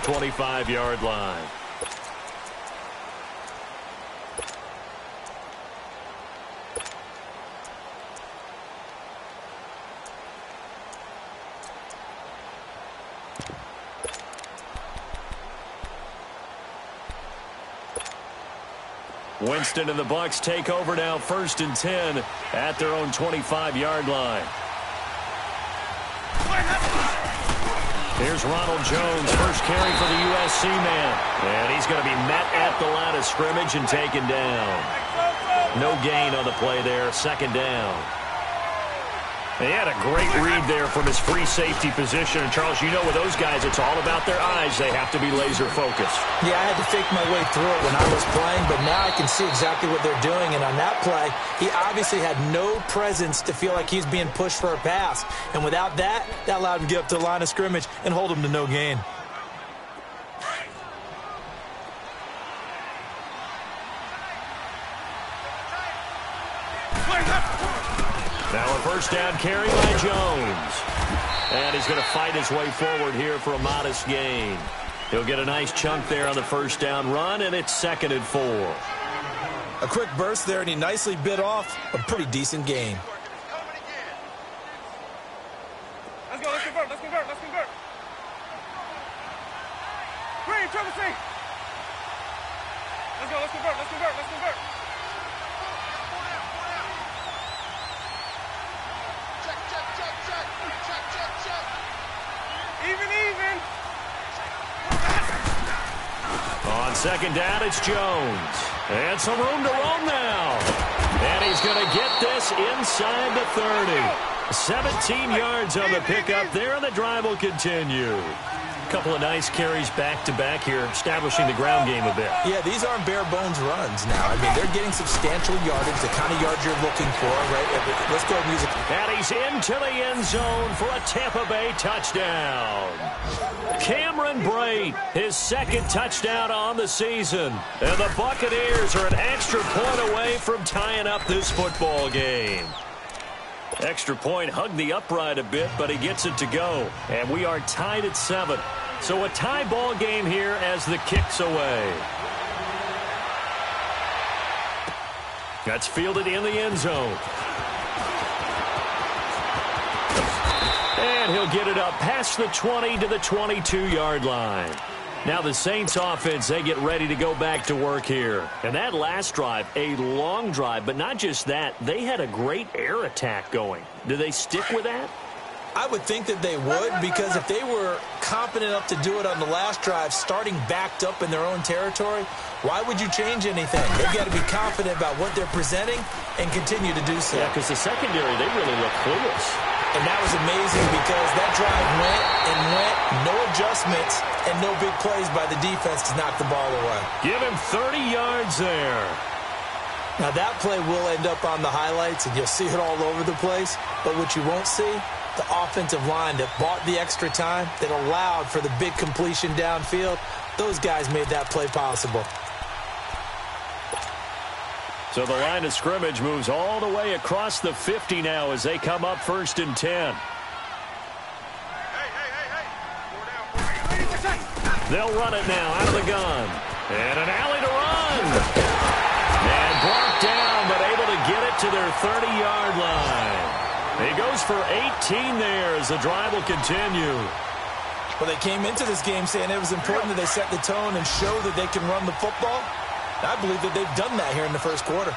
25-yard line. Winston and the Bucs take over now, 1st and 10 at their own 25-yard line. Here's Ronald Jones, first carry for the USC man. And he's going to be met at the line of scrimmage and taken down. No gain on the play there, 2nd down. He had a great read there from his free safety position. And, Charles, you know with those guys, it's all about their eyes. They have to be laser-focused. Yeah, I had to fake my way through it when I was playing, but now I can see exactly what they're doing. And on that play, he obviously had no presence to feel like he's being pushed for a pass. And without that, that allowed him to get up to the line of scrimmage and hold him to no gain. Now a first down carry by Jones. And he's going to fight his way forward here for a modest gain. He'll get a nice chunk there on the first down run, and it's 2nd and 4. A quick burst there, and he nicely bit off a pretty decent gain. Let's go, let's convert, let's convert, let's convert. Green, triple C. Let's go, let's convert, let's convert, let's convert. Even. On 2nd down, it's Jones. And some room to roam now. And he's going to get this inside the 30. 17 yards on the pickup there, and the drive will continue. A couple of nice carries back-to-back here, establishing the ground game a bit. Yeah, these aren't bare-bones runs now. I mean, they're getting substantial yardage, the kind of yards you're looking for, right? Let's go music. And he's into the end zone for a Tampa Bay touchdown. Cameron Brate, his 2nd touchdown on the season. And the Buccaneers are an extra point away from tying up this football game. Extra point hugged the upright a bit, but he gets it to go. And we are tied at 7. So a tie ball game here as the kick's away. That's fielded in the end zone. And he'll get it up past the 20 to the 22-yard line. Now the Saints offense, they get ready to go back to work here. And that last drive, a long drive, but not just that, they had a great air attack going. Do they stick with that? I would think that they would, because if they were confident enough to do it on the last drive, starting backed up in their own territory, why would you change anything? They've got to be confident about what they're presenting and continue to do so. Yeah, because the secondary, they really look clueless. And that was amazing because that drive went, no adjustments, and no big plays by the defense to knock the ball away. Give him 30 yards there. Now that play will end up on the highlights, and you'll see it all over the place. But what you won't see, the offensive line that bought the extra time, that allowed for the big completion downfield, those guys made that play possible. So the line of scrimmage moves all the way across the 50 now as they come up 1st and 10. They'll run it now out of the gun. And an alley to run. And brought down, but able to get it to their 30-yard line. He goes for 18 there as the drive will continue. Well, they came into this game saying it was important that they set the tone and show that they can run the football. I believe that they've done that here in the first quarter.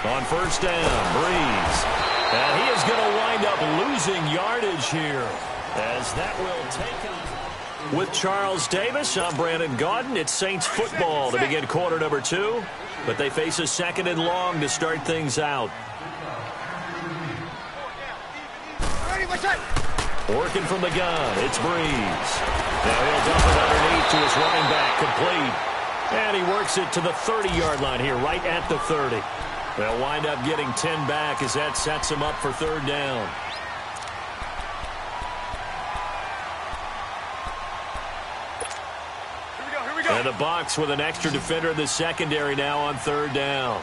On 1st down, Breeze. And he is going to wind up losing yardage here as that will take him. With Charles Davis, I'm Brandon Gaudin. It's Saints football to begin quarter number 2. But they face a 2nd and long to start things out. Working from the gun, it's Breeze. Now he'll dump it underneath to his running back, complete. And he works it to the 30-yard line here, right at the 30. They'll wind up getting 10 back as that sets him up for 3rd down. Here we go. And the Bucs with an extra defender in the secondary now on 3rd down.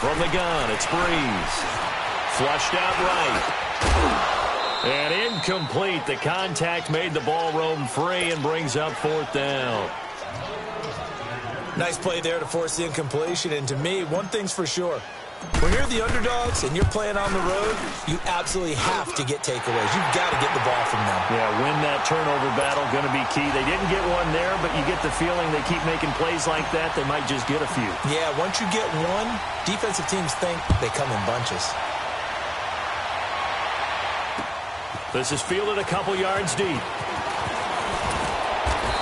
From the gun, it's Breeze. Flushed out right. And incomplete. The contact made the ball roam free and brings up 4th down. Nice play there to force the incompletion. And to me, one thing's for sure. When you're the underdogs and you're playing on the road, you absolutely have to get takeaways. You've got to get the ball from them. Yeah, win that turnover battle, going to be key. They didn't get one there, but you get the feeling they keep making plays like that, they might just get a few. Yeah, once you get one, defensive teams think they come in bunches. This is fielded a couple yards deep.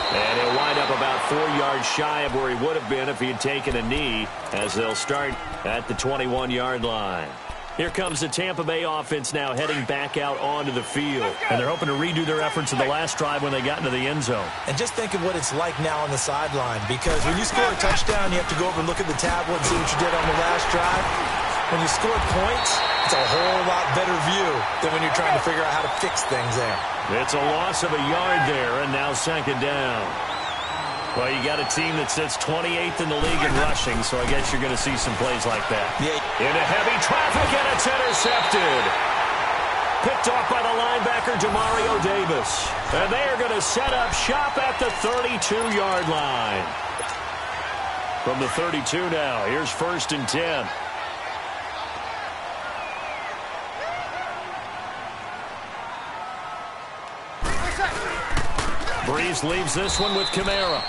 And he'll wind up about 4 yards shy of where he would have been if he had taken a knee, as they'll start at the 21-yard line. Here comes the Tampa Bay offense now heading back out onto the field. And they're hoping to redo their efforts in the last drive when they got into the end zone. And just think of what it's like now on the sideline, because when you score a touchdown, you have to go over and look at the tablet and see what you did on the last drive. When you score points, it's a whole lot better view than when you're trying to figure out how to fix things there. It's a loss of a yard there, and now 2nd down. Well, you got a team that sits 28th in the league in rushing, so I guess you're going to see some plays like that. Yeah. Into heavy traffic, and it's intercepted. Picked off by the linebacker, Demario Davis. And they are going to set up shop at the 32-yard line. From the 32 now, here's 1st and 10. Breeze leaves this one with Kamara.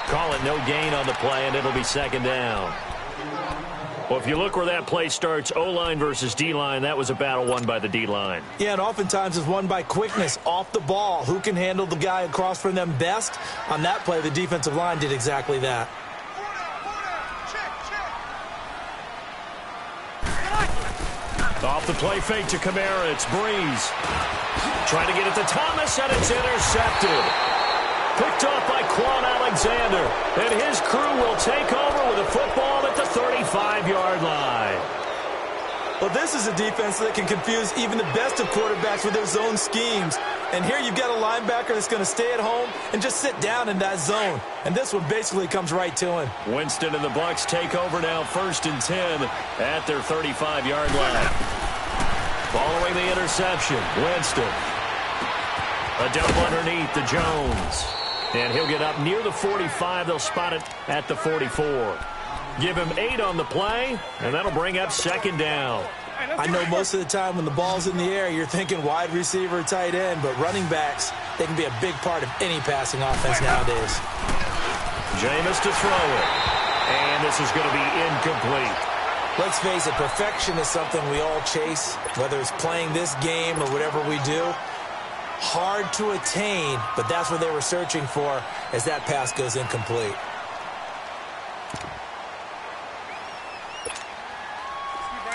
Call it no gain on the play, and it'll be 2nd down. Well, if you look where that play starts, O-line versus D-line, that was a battle won by the D-line. Yeah, and oftentimes it's won by quickness off the ball. Who can handle the guy across from them best? On that play, the defensive line did exactly that. Off the play fake to Kamara, it's Breeze. Trying to get it to Thomas, and it's intercepted. Picked off by Quan Alexander. And his crew will take over with a football at the 35-yard line. Well, this is a defense that can confuse even the best of quarterbacks with their zone schemes. And here you've got a linebacker that's going to stay at home and just sit down in that zone. And this one basically comes right to him. Winston and the Bucs take over now, 1st and 10 at their 35-yard line. Following the interception, Winston. A dump underneath to Jones. And he'll get up near the 45. They'll spot it at the 44. Give him 8 on the play, and that'll bring up 2nd down. I know most of the time when the ball's in the air, you're thinking wide receiver, tight end, but running backs, they can be a big part of any passing offense nowadays. Jameis to throw it. And this is going to be incomplete. Let's face it, perfection is something we all chase, whether it's playing this game or whatever we do. Hard to attain, but that's what they were searching for as that pass goes incomplete.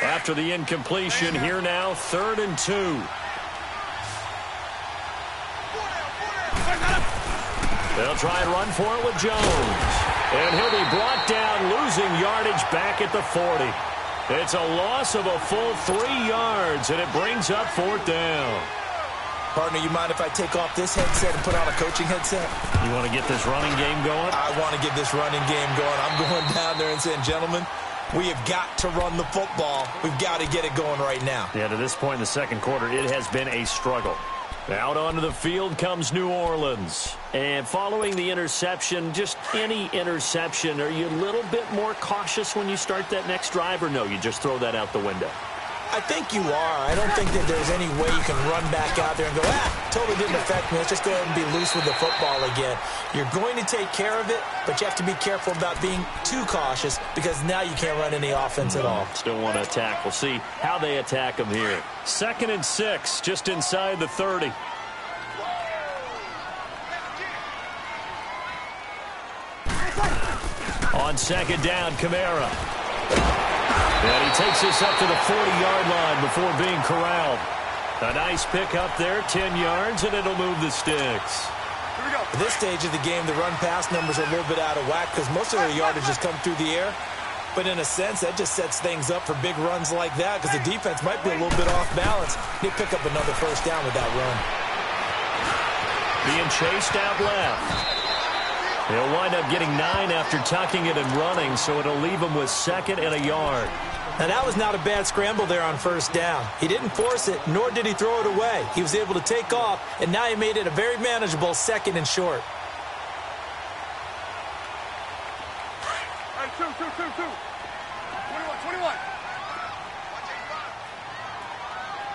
After the incompletion, here now, 3rd and 2. They'll try and run for it with Jones. And he'll be brought down, losing yardage back at the 40. It's a loss of a full 3 yards, and it brings up 4th down. Partner, you mind if I take off this headset and put on a coaching headset? You want to get this running game going? I want to get this running game going. I'm going down there and saying, gentlemen, we have got to run the football. We've got to get it going right now. Yeah, to this point in the 2nd quarter, it has been a struggle. Out onto the field comes New Orleans. And following the interception, just any interception, are you a little bit more cautious when you start that next drive, or no, you just throw that out the window? I think you are. I don't think that there's any way you can run back out there and go, totally didn't affect me. Let's just go ahead and be loose with the football again. You're going to take care of it, but you have to be careful about being too cautious because now you can't run any offense at all. Still want to attack. We'll see how they attack them here. 2nd and 6, just inside the 30. On 2nd down, Kamara. And he takes this up to the 40-yard line before being corralled. A nice pick up there, 10 yards, and it'll move the sticks. Here we go. At this stage of the game, the run-pass numbers are a little bit out of whack because most of their yardage has come through the air. But in a sense, that just sets things up for big runs like that because the defense might be a little bit off balance. They pick up another 1st down with that run. Being chased out left. He'll wind up getting 9 after tucking it and running, so it'll leave him with 2nd and a yard. Now, that was not a bad scramble there on first down. He didn't force it, nor did he throw it away. He was able to take off, and now he made it a very manageable 2nd and short. Hey, two. 21.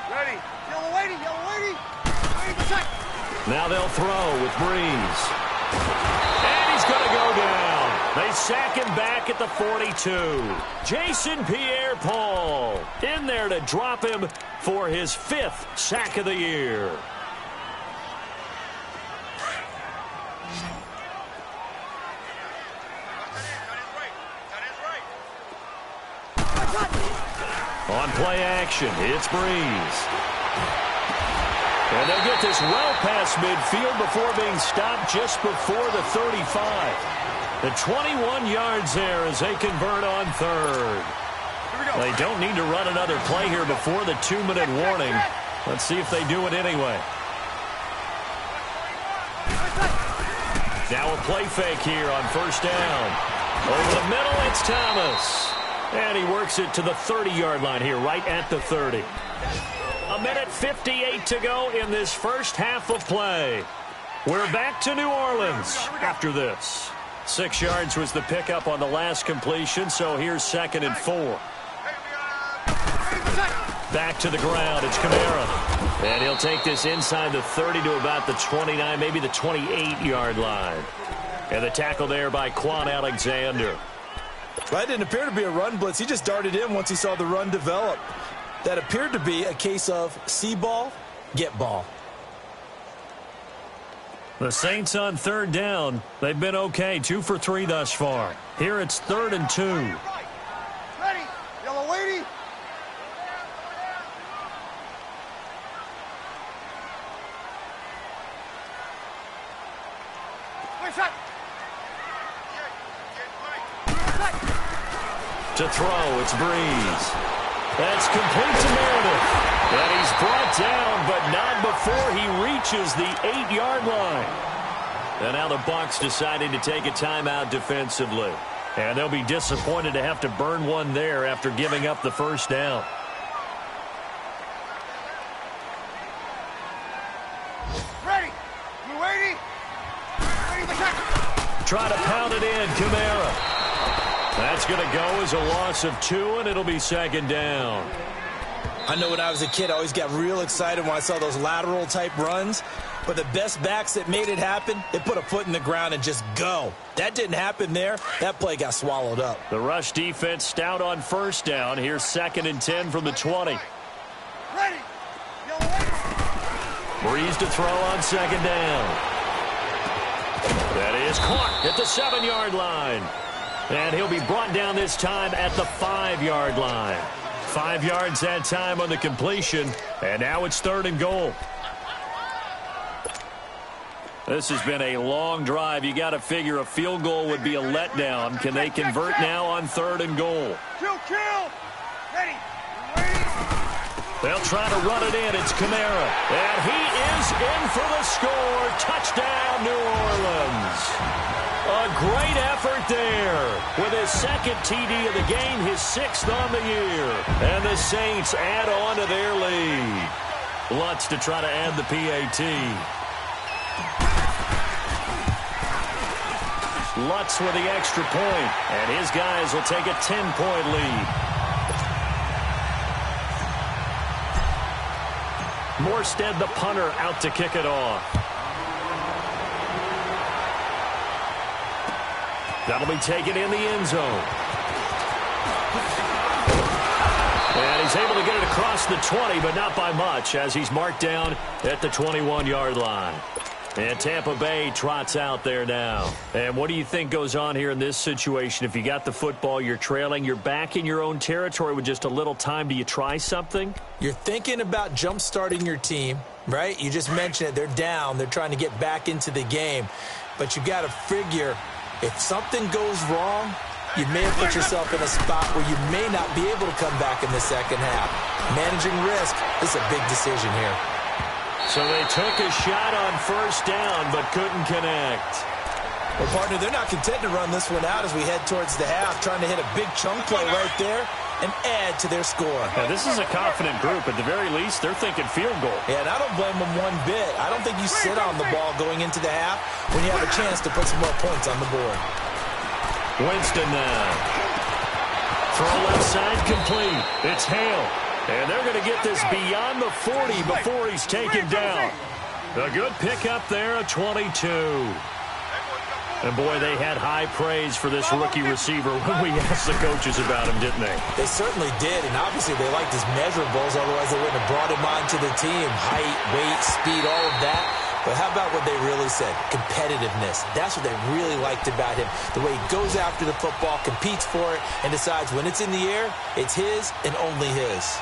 Ready. Yellow lady. Now they'll throw with Breeze. And he's going to go down. They sack him back at the 42. Jason Pierre-Paul in there to drop him for his 5th sack of the year. On play action, it's Breeze. And they'll get this well past midfield before being stopped just before the 35. The 21 yards there as they convert on 3rd. They don't need to run another play here before the 2-minute warning. Let's see if they do it anyway. Now a play fake here on first down. Over the middle, it's Thomas. And he works it to the 30-yard line here, right at the 30. 1:58 to go in this first half of play. We're back to New Orleans after this. 6 yards was the pickup on the last completion, so here's 2nd and 4. Back to the ground, it's Kamara. And he'll take this inside the 30 to about the 29, maybe the 28-yard line. And the tackle there by Quan Alexander. That didn't appear to be a run blitz. He just darted in once he saw the run develop. That appeared to be a case of see ball, get ball. The Saints on 3rd down. They've been okay, 2 for 3 thus far. Here it's 3rd and 2. Ready. Yellow lady. To throw, it's Breeze. That's complete to Meredith. And he's brought down, but not before he reaches the 8-yard line. And now the Bucs deciding to take a timeout defensively. And they'll be disappointed to have to burn one there after giving up the first down. Ready. You ready? Ready for tackle. Try to pound it in, Kamara. That's going to go as a loss of 2, and it'll be 2nd down. I know when I was a kid, I always got real excited when I saw those lateral-type runs. But the best backs that made it happen, they put a foot in the ground and just go. That didn't happen there. That play got swallowed up. The rush defense stout on first down. Here's 2nd and 10 from the 20. Ready. Yellow lady. Breeze to throw on 2nd down. That is caught at the 7-yard line. And he'll be brought down this time at the 5-yard line. 5 yards that time on the completion. And now it's 3rd and goal. This has been a long drive. You got to figure a field goal would be a letdown. Can they convert now on 3rd and goal? Kill. Ready. Ready. They'll try to run it in. It's Kamara. And he is in for the score. Touchdown, New Orleans. A great effort there with his 2nd TD of the game, his 6th on the year. And the Saints add on to their lead. Lutz to try to add the PAT. Lutz with the extra point, and his guys will take a 10-point lead. Morstead, the punter, out to kick it off. That'll be taken in the end zone. And he's able to get it across the 20, but not by much, as he's marked down at the 21-yard line. And Tampa Bay trots out there now. And what do you think goes on here in this situation? If you got the football, you're trailing, you're back in your own territory with just a little time. Do you try something? You're thinking about jump-starting your team, right? You just mentioned it. They're down. They're trying to get back into the game. But you got to figure, if something goes wrong, you may have put yourself in a spot where you may not be able to come back in the second half. Managing risk is a big decision here. So they took a shot on first down, but couldn't connect. Well, partner, they're not content to run this one out as we head towards the half, trying to hit a big chunk play right there. and add to their score. Now, this is a confident group. At the very least, they're thinking field goal. Yeah, and I don't blame them one bit. I don't think you sit on the ball going into the half when you have a chance to put some more points on the board. Winston now. Throw left side complete. It's Hale. And they're going to get this beyond the 40 before he's taken down. A good pickup there, a 22. And, boy, they had high praise for this rookie receiver when we asked the coaches about him, didn't they? They certainly did, and obviously they liked his measurables, otherwise they wouldn't have brought him onto the team. Height, weight, speed, all of that. But how about what they really said? Competitiveness. That's what they really liked about him. The way he goes after the football, competes for it, and decides when it's in the air, it's his and only his.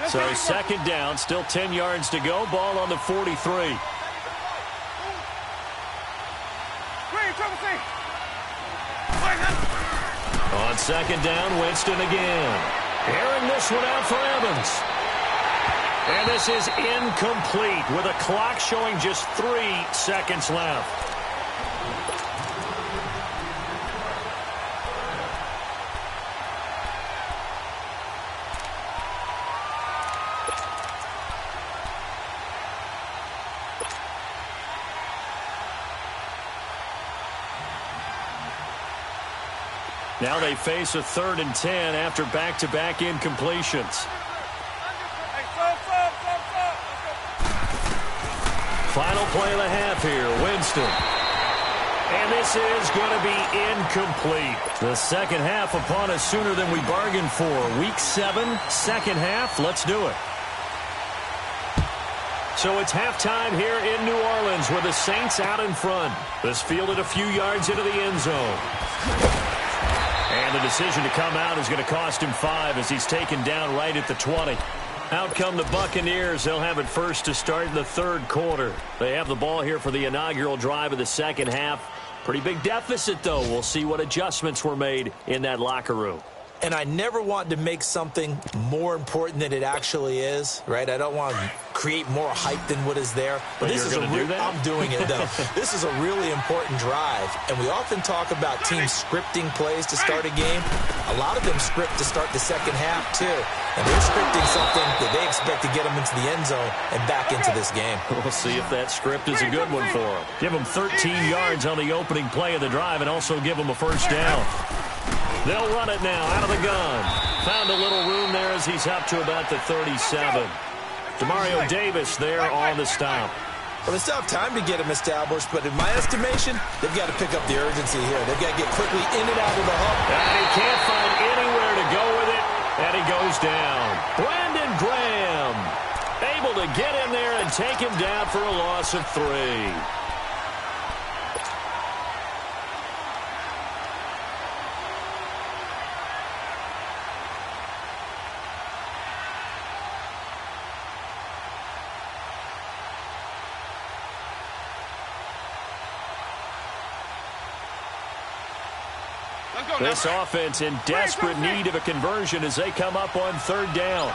So second down, still 10 yards to go. Ball on the 43. On second down, Winston again. Airing this one out for Evans. And this is incomplete with a clock showing just 3 seconds left. Now they face a 3rd and 10 after back-to-back incompletions. Final play of the half here, Winston. And this is going to be incomplete. The second half upon us sooner than we bargained for. Week 7, second half. Let's do it. So it's halftime here in New Orleans with the Saints out in front. This fielded a few yards into the end zone. And the decision to come out is going to cost him 5 as he's taken down right at the 20. Out come the Buccaneers. They'll have it first to start in the 3rd quarter. They have the ball here for the inaugural drive of the second half. Pretty big deficit, though. We'll see what adjustments were made in that locker room. And I never want to make something more important than it actually is, right? I don't want to create more hype than what is there. But this is I'm doing it, though. This is a really important drive. And we often talk about teams scripting plays to start a game. A lot of them script to start the second half, too. And they're scripting something that they expect to get them into the end zone and back into this game. We'll see if that script is a good one for them. Give them 13 yards on the opening play of the drive and also give them a first down. They'll run it now out of the gun. Found a little room there as he's up to about the 37. Demario Davis there on the stop. Well, they still have time to get him established, but in my estimation, they've got to pick up the urgency here. They've got to get quickly in and out of the hump. And he can't find anywhere to go with it, and he goes down. Brandon Graham able to get in there and take him down for a loss of 3. This offense in desperate need of a conversion as they come up on 3rd down.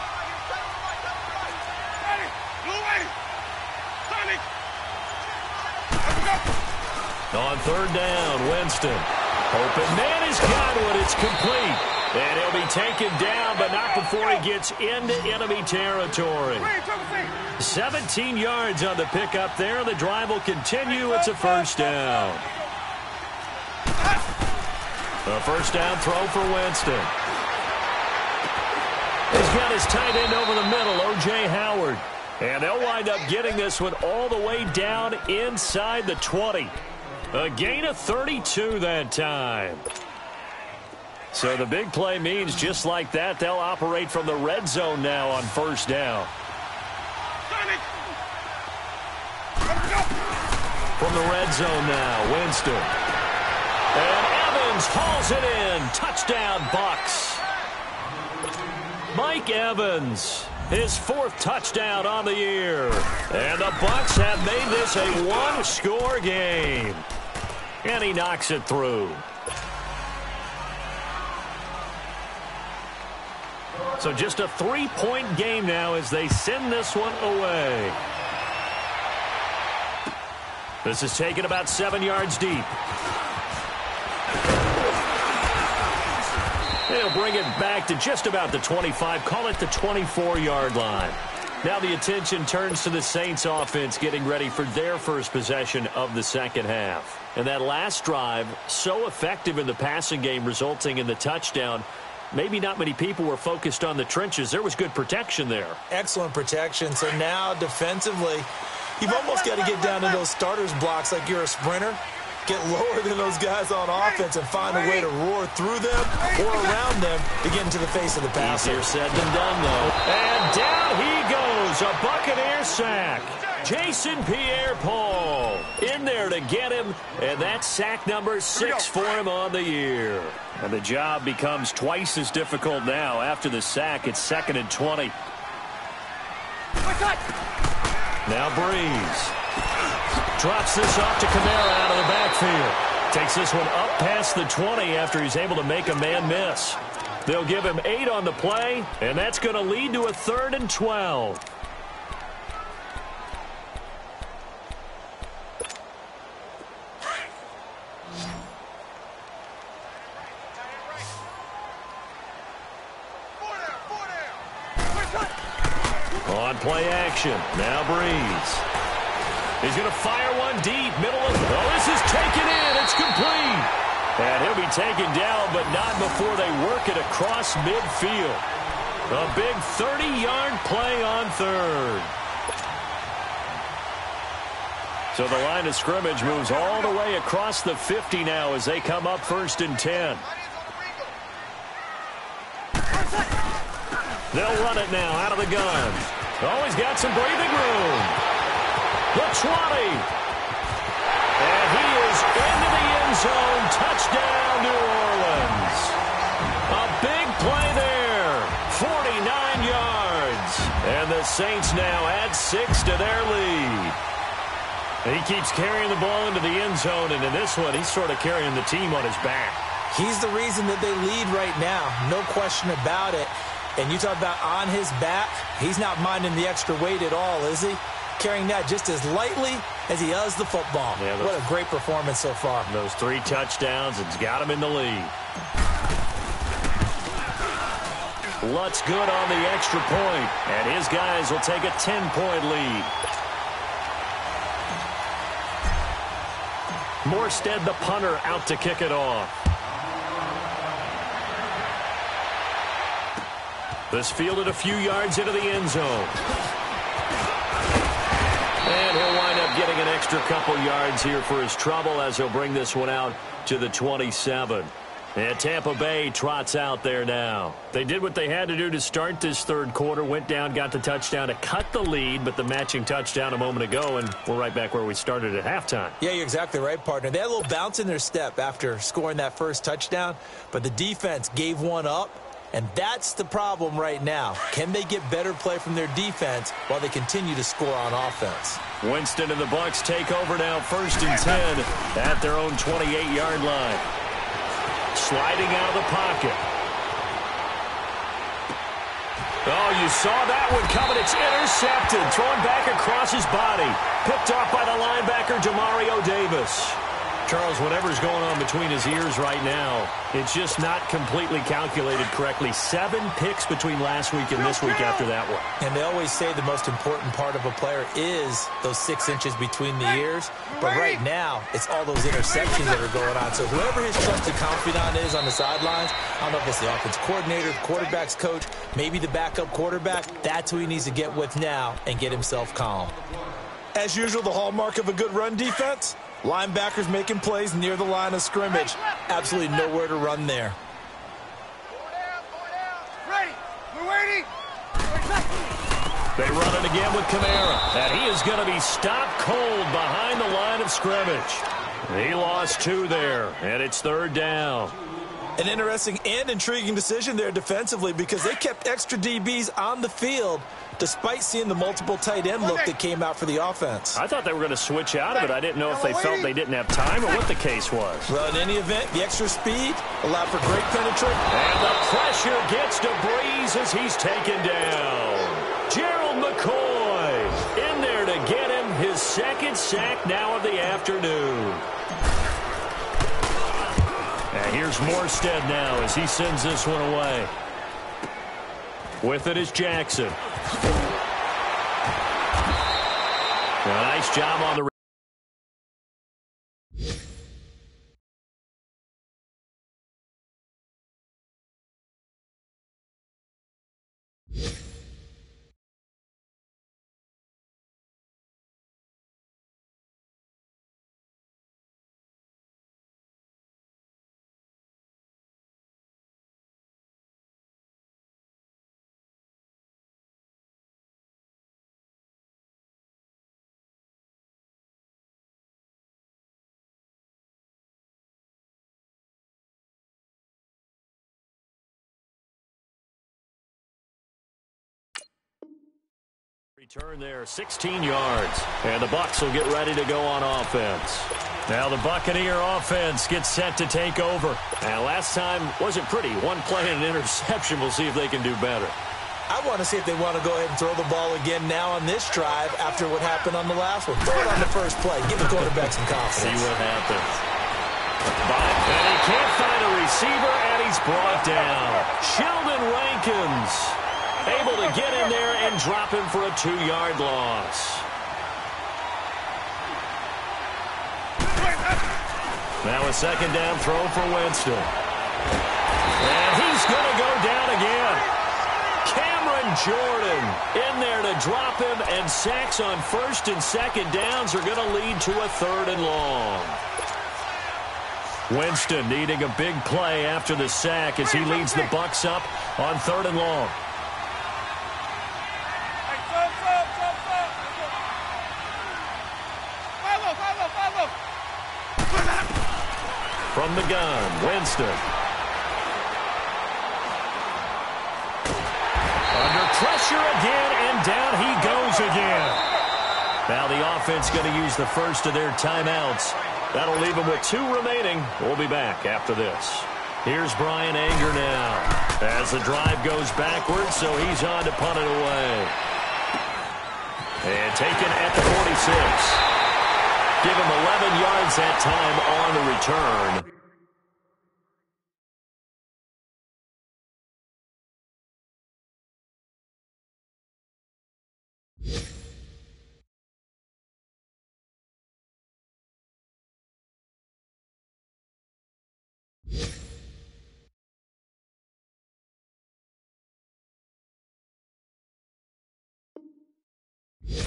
On 3rd down, Winston. Open man has got it. It's complete. And he'll be taken down, but not before he gets into enemy territory. 17 yards on the pickup there. The drive will continue. It's a first down. A first down throw for Winston. He's got his tight end over the middle, O.J. Howard. And they'll wind up getting this one all the way down inside the 20. A gain of 32 that time. So the big play means just like that, they'll operate from the red zone now on first down. From the red zone now, Winston. And Evans hauls it in. Touchdown, Bucs. Mike Evans, his 4th touchdown on the year. And the Bucs have made this a 1-score game. And he knocks it through. So just a 3-point game now as they send this one away. This is taken about 7 yards deep. They'll bring it back to just about the 25, call it the 24-yard line. Now the attention turns to the Saints offense getting ready for their first possession of the second half. And that last drive, so effective in the passing game, resulting in the touchdown. Maybe not many people were focused on the trenches. There was good protection there. Excellent protection. So now defensively, you've almost got to get down to those starters blocks like you're a sprinter. Get lower than those guys on offense and find a way to roar through them or around them to get into the face of the passer. Easier said than done, though. And down he goes, a Buccaneer sack. Jason Pierre-Paul in there to get him, and that's sack number 6 for him on the year. And the job becomes twice as difficult now. After the sack, it's 2nd and 20. Now Breeze. Drops this off to Kamara out of the backfield. Takes this one up past the 20 after he's able to make a man miss. They'll give him 8 on the play, and that's going to lead to a 3rd and 12. On play action. Now Breeze. He's going to fire one deep. Middle of... Oh, this is taken in. It's complete. And he'll be taken down, but not before they work it across midfield. A big 30-yard play on 3rd. So the line of scrimmage moves all the way across the 50 now as they come up 1st and 10. They'll run it now out of the gun. Oh, he's got some breathing room. The 20. And he is into the end zone. Touchdown, New Orleans. A big play there. 49 yards. And the Saints now add 6 to their lead. And he keeps carrying the ball into the end zone, and in this one, he's sort of carrying the team on his back. He's the reason that they lead right now. No question about it. And you talk about on his back, he's not minding the extra weight at all, is he? Carrying that just as lightly as he does the football. Yeah, what a great performance so far. Those 3 touchdowns, it's got him in the lead. Lutz good on the extra point, and his guys will take a 10-point lead. Morstead, the punter, out to kick it off. This fielded a few yards into the end zone. And he'll wind up getting an extra couple yards here for his trouble as he'll bring this one out to the 27. And Tampa Bay trots out there now. They did what they had to do to start this 3rd quarter. Went down, got the touchdown to cut the lead, but the matching touchdown a moment ago, and we're right back where we started at halftime. Yeah, you're exactly right, partner. They had a little bounce in their step after scoring that first touchdown, but the defense gave one up. And that's the problem right now. Can they get better play from their defense while they continue to score on offense? Winston and the Bucs take over now 1st and 10 at their own 28-yard line. Sliding out of the pocket. Oh, you saw that one coming. It's intercepted. Thrown back across his body. Picked off by the linebacker, Demario Davis. Charles, whatever's going on between his ears right now, it's just not completely calculated correctly. 7 picks between last week and this week after that one. And they always say the most important part of a player is those 6 inches between the ears. But right now, it's all those interceptions that are going on. So whoever his trusted confidant is on the sidelines, I don't know if it's the offense coordinator, the quarterback's coach, maybe the backup quarterback, that's who he needs to get with now and get himself calm. As usual, the hallmark of a good run defense, linebackers making plays near the line of scrimmage. Absolutely nowhere to run there. Ready. We're waiting. They run it again with Kamara. And he is going to be stopped cold behind the line of scrimmage. He lost 2 there, and it's 3rd down. An interesting and intriguing decision there defensively because they kept extra DBs on the field despite seeing the multiple tight end look that came out for the offense. I thought they were going to switch out of it. I didn't know if they felt they didn't have time or what the case was. Well, in any event, the extra speed allowed for great penetration. And the pressure gets to Breeze as he's taken down. Gerald McCoy in there to get him his second sack now of the afternoon. And here's Morstead now as he sends this one away. With it is Jackson. A nice job on the return there, 16 yards. And the Bucs will get ready to go on offense. Now the Buccaneer offense gets set to take over. Now last time wasn't pretty. One play and an interception. We'll see if they can do better. I want to see if they want to go ahead and throw the ball again now on this drive after what happened on the last one. Throw it on the first play. Give the quarterback some confidence. See what happens. And he can't find a receiver, and he's brought down. Sheldon Rankins able to get in there and drop him for a 2-yard loss. Now a second down throw for Winston. And he's going to go down again. Cameron Jordan in there to drop him, and sacks on first and second downs are going to lead to a 3rd and long. Winston needing a big play after the sack as he leads the Bucs up on 3rd and long. From the gun, Winston. Under pressure again, and down he goes again. Now the offense going to use the first of their timeouts. That'll leave them with 2 remaining. We'll be back after this. Here's Brian Anger now as the drive goes backwards, so he's on to punt it away. And taken at the 46. Give him 11 yards that time on the return.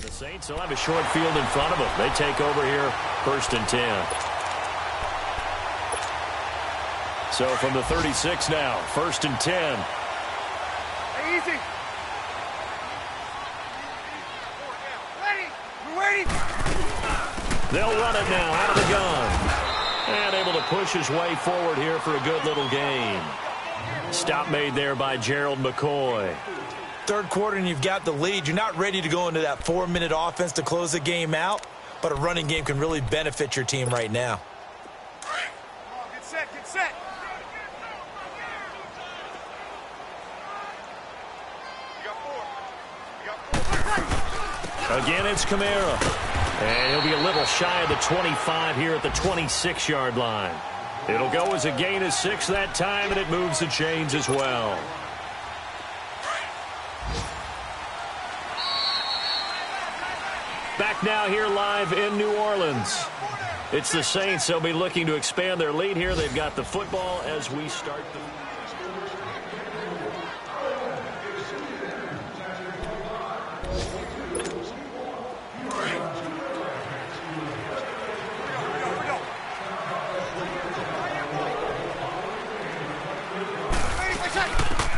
The Saints will have a short field in front of them. They take over here, 1st and 10. So from the 36 now, 1st and 10. Hey, easy. Ready. We're waiting. They'll run it now out of the gun. And able to push his way forward here for a good little gain. Stop made there by Gerald McCoy. 3rd quarter and you've got the lead. You're not ready to go into that 4-minute offense to close the game out, but a running game can really benefit your team right now. Get set, get set. You got 4. Again, it's Kamara. And he'll be a little shy of the 25 here at the 26-yard line. It'll go as a gain of 6 that time, and it moves the chains as well. Back now here live in New Orleans. It's the Saints. They'll be looking to expand their lead here. They've got the football as we start the...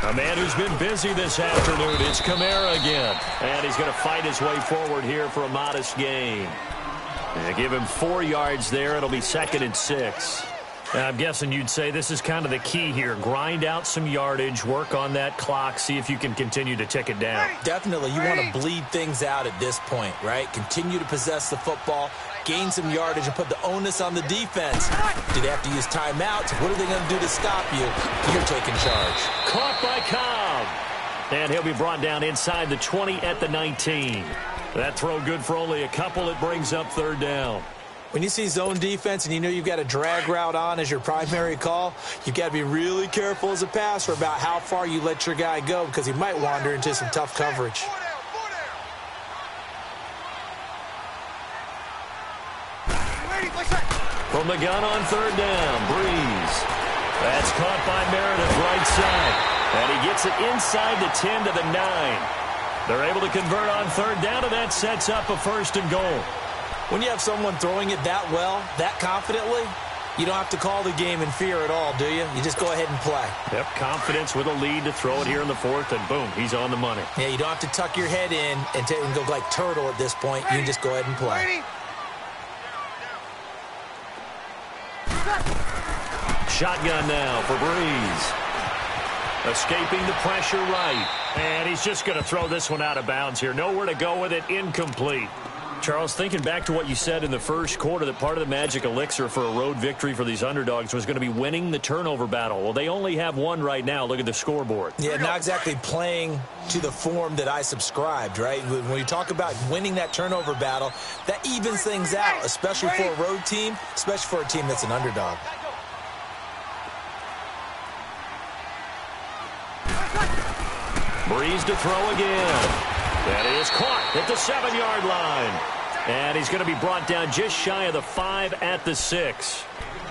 A man who's been busy this afternoon. It's Kamara again. And he's going to fight his way forward here for a modest gain. They give him 4 yards there. It'll be 2nd and 6. I'm guessing you'd say this is kind of the key here. Grind out some yardage, work on that clock, see if you can continue to tick it down. Definitely. You want to bleed things out at this point, right? Continue to possess the football, gain some yardage, and put the onus on the defense. Do they have to use timeouts? What are they going to do to stop you? You're taking charge. Caught by Cobb. And he'll be brought down inside the 20 at the 19. That throw good for only a couple. It brings up third down. When you see zone defense and you know you've got a drag route on as your primary call, you've got to be really careful as a passer about how far you let your guy go because he might wander into some tough coverage. From the gun on third down, Breeze. That's caught by Meredith right side. And he gets it inside the 10 to the 9. They're able to convert on third down, and that sets up a first and goal. When you have someone throwing it that well, that confidently, you don't have to call the game in fear at all, do you? You just go ahead and play. Yep, confidence with a lead to throw it here in the fourth, and boom, he's on the money. Yeah, you don't have to tuck your head in and go like turtle at this point. You can just go ahead and play. Shotgun now for Breeze. Escaping the pressure right. And he's just going to throw this one out of bounds here. Nowhere to go with it. Incomplete. Charles, thinking back to what you said in the first quarter, that part of the magic elixir for a road victory for these underdogs was going to be winning the turnover battle. Well, they only have one right now. Look at the scoreboard. Yeah, not exactly playing to the form that I subscribed, right? When you talk about winning that turnover battle, that evens things out, especially for a road team, especially for a team that's an underdog. Breeze to throw again. That is caught at the 7-yard line. And he's going to be brought down just shy of the 5 at the 6.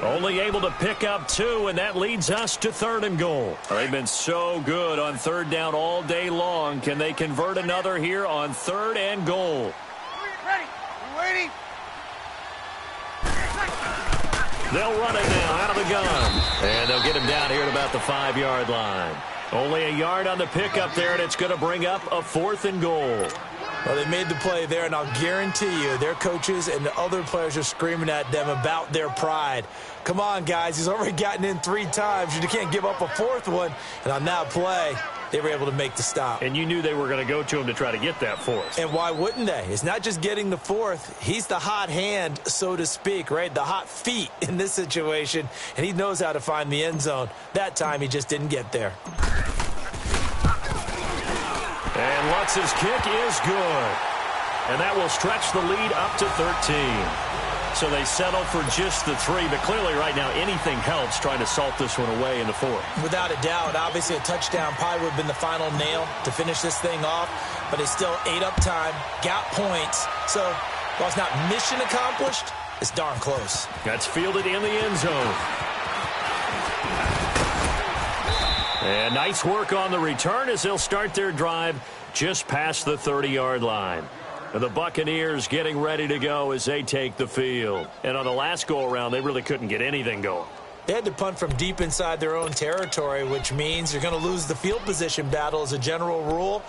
Only able to pick up 2, and that leads us to third and goal. They've been so good on third down all day long. Can they convert another here on third and goal? Ready. We're waiting. They'll run it now out of the gun. And they'll get him down here at about the 5-yard line. Only a yard on the pickup there, and it's going to bring up a fourth and goal. Well, they made the play there, and I'll guarantee you their coaches and the other players are screaming at them about their pride. Come on, guys. He's already gotten in 3 times. You can't give up a fourth one. And on that play, they were able to make the stop. And you knew they were going to go to him to try to get that fourth. And why wouldn't they? It's not just getting the fourth. He's the hot hand, so to speak, right? The hot feet in this situation. And he knows how to find the end zone. That time, he just didn't get there. And Lutz's kick is good. And that will stretch the lead up to 13. So they settle for just the 3. But clearly right now anything helps trying to salt this one away in the fourth. Without a doubt. Obviously a touchdown probably would have been the final nail to finish this thing off. But it's still ate up time. Got points. So while it's not mission accomplished, it's darn close. That's fielded in the end zone. And nice work on the return as they'll start their drive just past the 30-yard line. And the Buccaneers getting ready to go as they take the field. And on the last go-around, they really couldn't get anything going. They had to punt from deep inside their own territory, which means you're going to lose the field position battle as a general rule.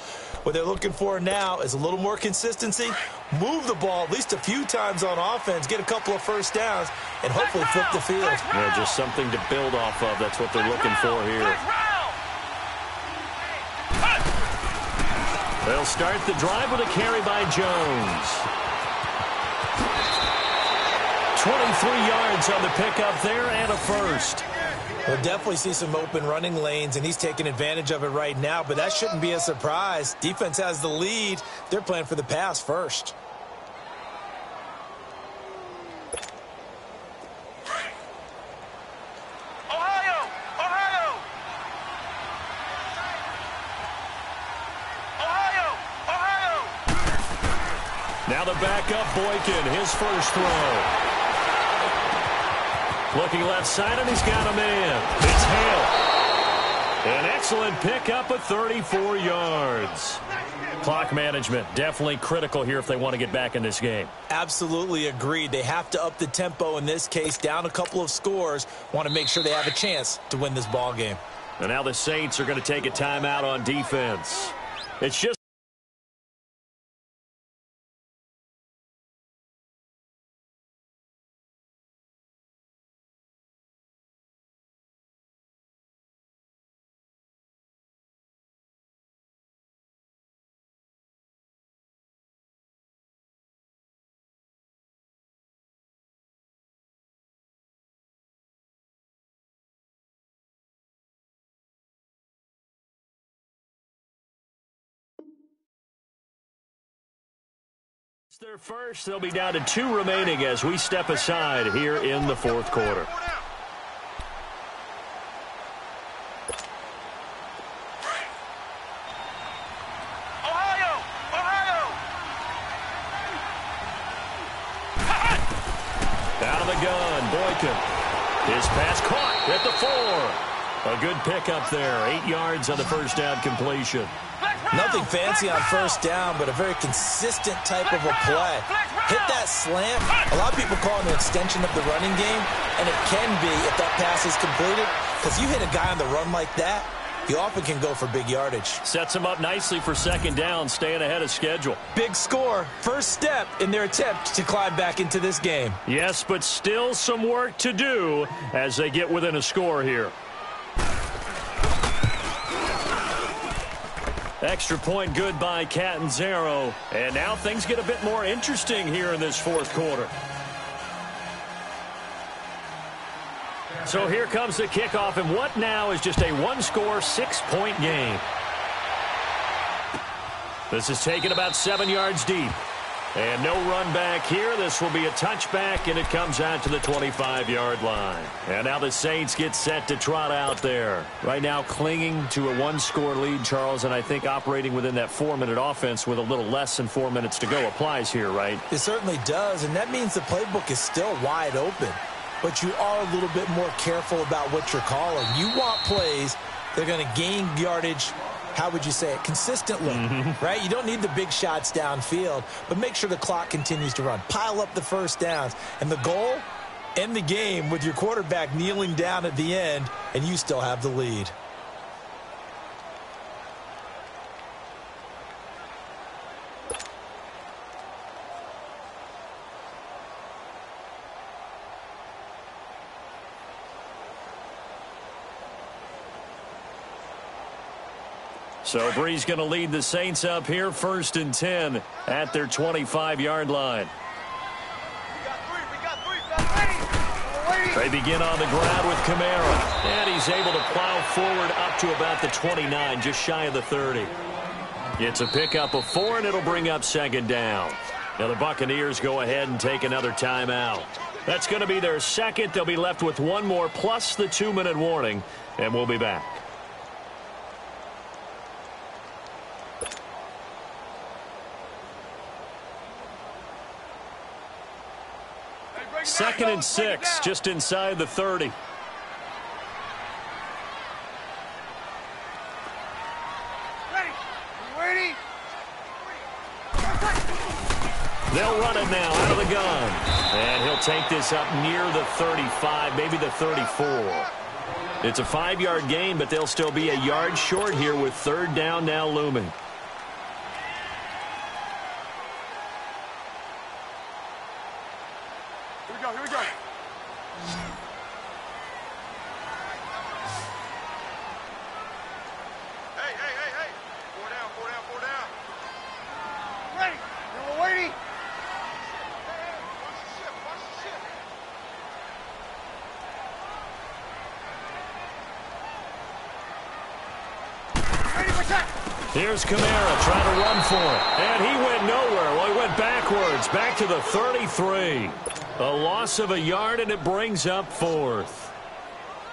What they're looking for now is a little more consistency, move the ball at least a few times on offense, get a couple of first downs, and hopefully flip the field. Yeah, just something to build off of. That's what they're looking for here. They'll start the drive with a carry by Jones. 23 yards on the pickup there and a first. We'll definitely see some open running lanes, and he's taking advantage of it right now, but that shouldn't be a surprise. Defense has the lead. They're playing for the pass first. Now the backup Boykin, his first throw. Looking left side, and he's got a man. It's Hale. An excellent pickup of 34 yards. Clock management definitely critical here if they want to get back in this game. Absolutely agreed. They have to up the tempo in this case, down a couple of scores. Want to make sure they have a chance to win this ball game. And now the Saints are going to take a timeout on defense. It's just It's their first. They'll be down to 2 remaining as we step aside here in the fourth quarter. Out of the gun, Boykin. His pass caught at the 4. A good pickup there. 8 yards on the first down completion. Nothing fancy on first down, but a very consistent type of a play. Hit that slant. A lot of people call it an extension of the running game, and it can be if that pass is completed, because you hit a guy on the run like that, you often can go for big yardage. Sets him up nicely for second down, staying ahead of schedule. Big score. First step in their attempt to climb back into this game. Yes, but still some work to do as they get within a score here. Extra point good by Catanzaro. And now things get a bit more interesting here in this fourth quarter. So here comes the kickoff, and what now is just a one-score, 6-point game. This is taken about 7 yards deep. And no run back here. This will be a touchback, and it comes out to the 25-yard line. And now the Saints get set to trot out there. Right now clinging to a one-score lead, Charles, and I think operating within that 4-minute offense with a little less than 4 minutes to go applies here, right? It certainly does, and that means the playbook is still wide open. But you are a little bit more careful about what you're calling. You want plays that are going to gain yardage, how would you say it, consistently, right? You don't need the big shots downfield, but make sure the clock continues to run. Pile up the first downs. And the goal, end the game with your quarterback kneeling down at the end, and you still have the lead. So Bree's going to lead the Saints up here, 1st and 10 at their 25-yard line. They begin on the ground with Kamara, and he's able to plow forward up to about the 29, just shy of the 30. It's a pickup of 4, and it'll bring up second down. Now the Buccaneers go ahead and take another timeout. That's going to be their second. They'll be left with one more plus the 2-minute warning, and we'll be back. Second and 6, just inside the 30. Ready? They'll run it now out of the gun. And he'll take this up near the 35, maybe the 34. It's a 5-yard gain, but they'll still be a yard short here with third down now looming. Here we go. Hey. 4 down. Ready. We're waiting. Watch the ship. Ready for attack. Here's Kamara trying to run for it. And he went nowhere. Well, he went backwards, back to the 33. A loss of a yard, and it brings up 4th.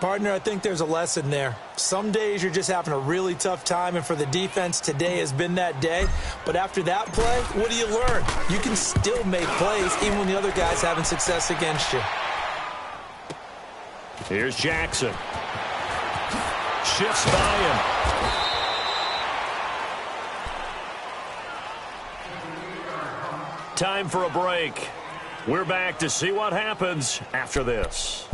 Partner, I think there's a lesson there. Some days you're just having a really tough time, and for the defense, today has been that day. But after that play, what do you learn? You can still make plays even when the other guy's having success against you. Here's Jackson. Shifts by him. Time for a break. We're back to see what happens after this.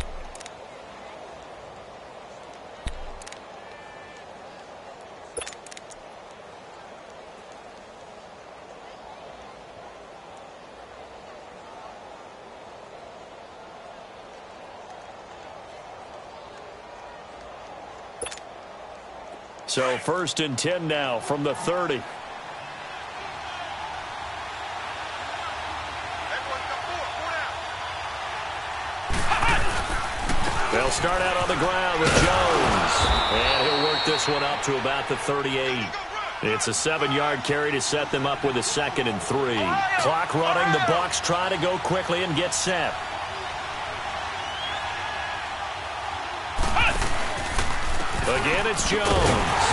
So 1st and 10 now from the 30. They'll start out on the ground with Jones. And he'll work this one up to about the 38. It's a 7-yard carry to set them up with a 2nd and 3. Clock running. The Bucs try to go quickly and get set. Again, it's Jones.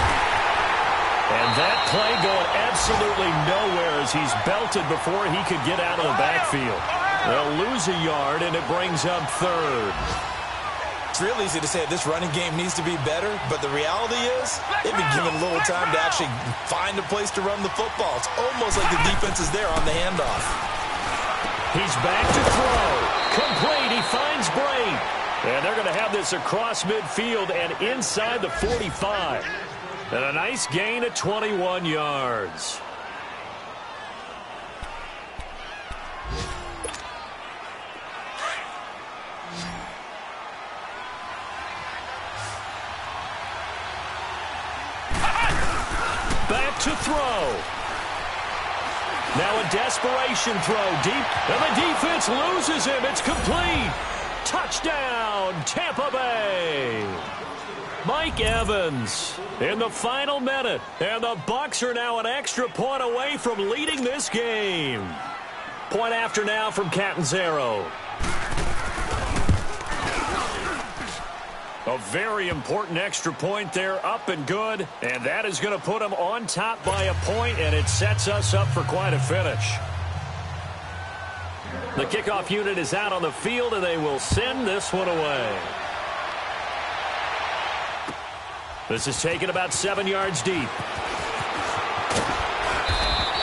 And that play going absolutely nowhere as he's belted before he could get out of the backfield. They'll lose a yard, and it brings up 3rd. It's real easy to say this running game needs to be better, but the reality is they've been given a little time to actually find a place to run the football. It's almost like the defense is there on the handoff. He's back to throw. Complete. He finds Bray. And they're going to have this across midfield and inside the 45. And a nice gain of 21 yards. Back to throw. Now a desperation throw deep, and the defense loses him. It's complete. Touchdown, Tampa Bay. Mike Evans in the final minute, and the Bucs are now an extra point away from leading this game. Point after now from Catanzaro. A very important extra point there, up and good, and that is going to put them on top by a point, and it sets us up for quite a finish. The kickoff unit is out on the field, and they will send this one away. This is taken about 7 yards deep.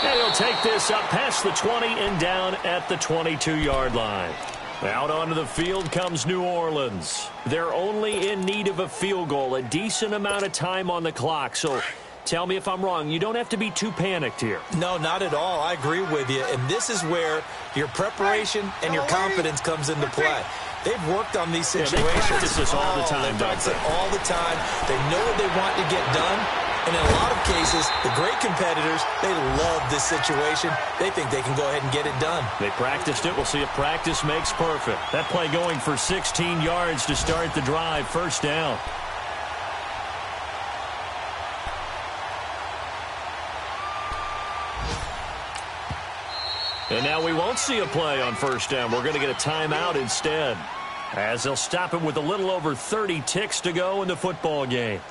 And he'll take this up past the 20 and down at the 22-yard line. Out onto the field comes New Orleans. They're only in need of a field goal, a decent amount of time on the clock. So tell me if I'm wrong. You don't have to be too panicked here. No, not at all. I agree with you. And this is where your preparation and your confidence comes into play. They've worked on these situations. Yeah, they practice this all the time, they practice it all the time. They know what they want to get done. And in a lot of cases, the great competitors, they love this situation. They think they can go ahead and get it done. They practiced it. We'll see if practice makes perfect. That play going for 16 yards to start the drive. First down. And now we won't see a play on first down. We're going to get a timeout instead, as they'll stop it with a little over 30 ticks to go in the football game.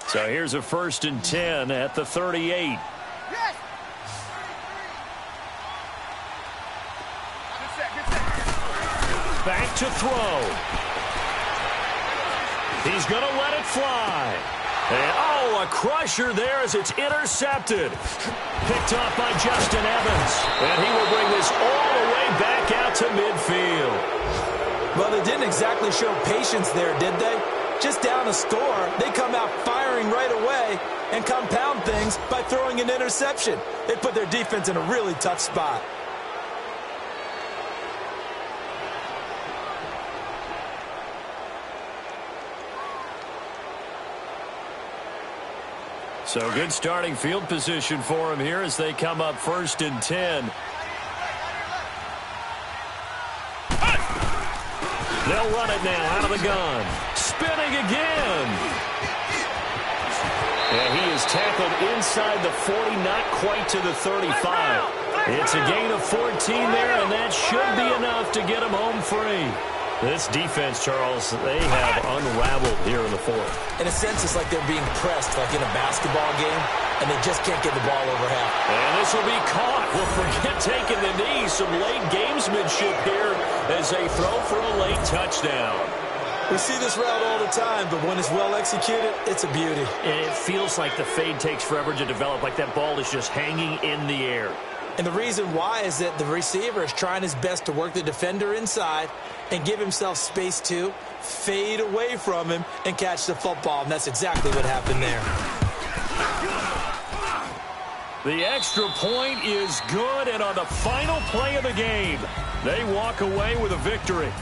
So here's a 1st and 10 at the 38. Yes. Back to throw. He's going to let it fly. And, oh, a crusher there as it's intercepted. Picked off by Justin Evans. And he will bring this all the way back out to midfield. Well, they didn't exactly show patience there, did they? Just down a score, they come out firing right away and compound things by throwing an interception. They put their defense in a really tough spot. So good starting field position for him here as they come up 1st and 10. They'll run it now out of the gun. Spinning again. And he is tackled inside the 40, not quite to the 35. It's a gain of 14 there, and that should be enough to get him home free. This defense, Charles, they have unraveled here in the 4th. In a sense, it's like they're being pressed, like in a basketball game, and they just can't get the ball over half. And this will be caught. Well, forget taking the knee. Some late gamesmanship here as they throw for a late touchdown. We see this route all the time, but when it's well executed, it's a beauty. And it feels like the fade takes forever to develop, like that ball is just hanging in the air. And the reason why is that the receiver is trying his best to work the defender inside and give himself space to fade away from him and catch the football. And that's exactly what happened there. The extra point is good, and on the final play of the game, they walk away with a victory.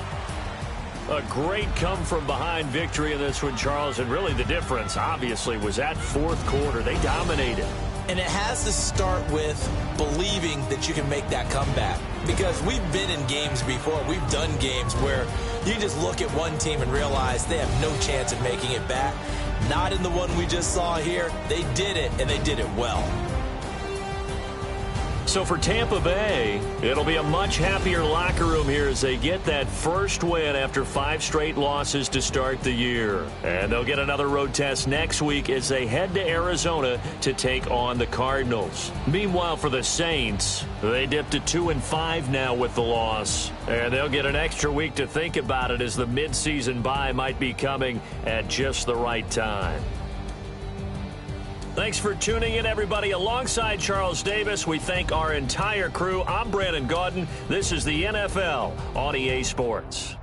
A great come-from-behind victory in this one, Charles, and really the difference, obviously, was that fourth quarter. They dominated. And it has to start with believing that you can make that comeback. Because we've been in games before. We've done games where you just look at one team and realize they have no chance of making it back. Not in the one we just saw here. They did it, and they did it well. So for Tampa Bay, it'll be a much happier locker room here as they get that first win after 5 straight losses to start the year. And they'll get another road test next week as they head to Arizona to take on the Cardinals. Meanwhile, for the Saints, they dipped to 2-5 now with the loss. And they'll get an extra week to think about it as the midseason bye might be coming at just the right time. Thanks for tuning in, everybody. Alongside Charles Davis, we thank our entire crew. I'm Brandon Gaudin. This is the NFL on EA Sports.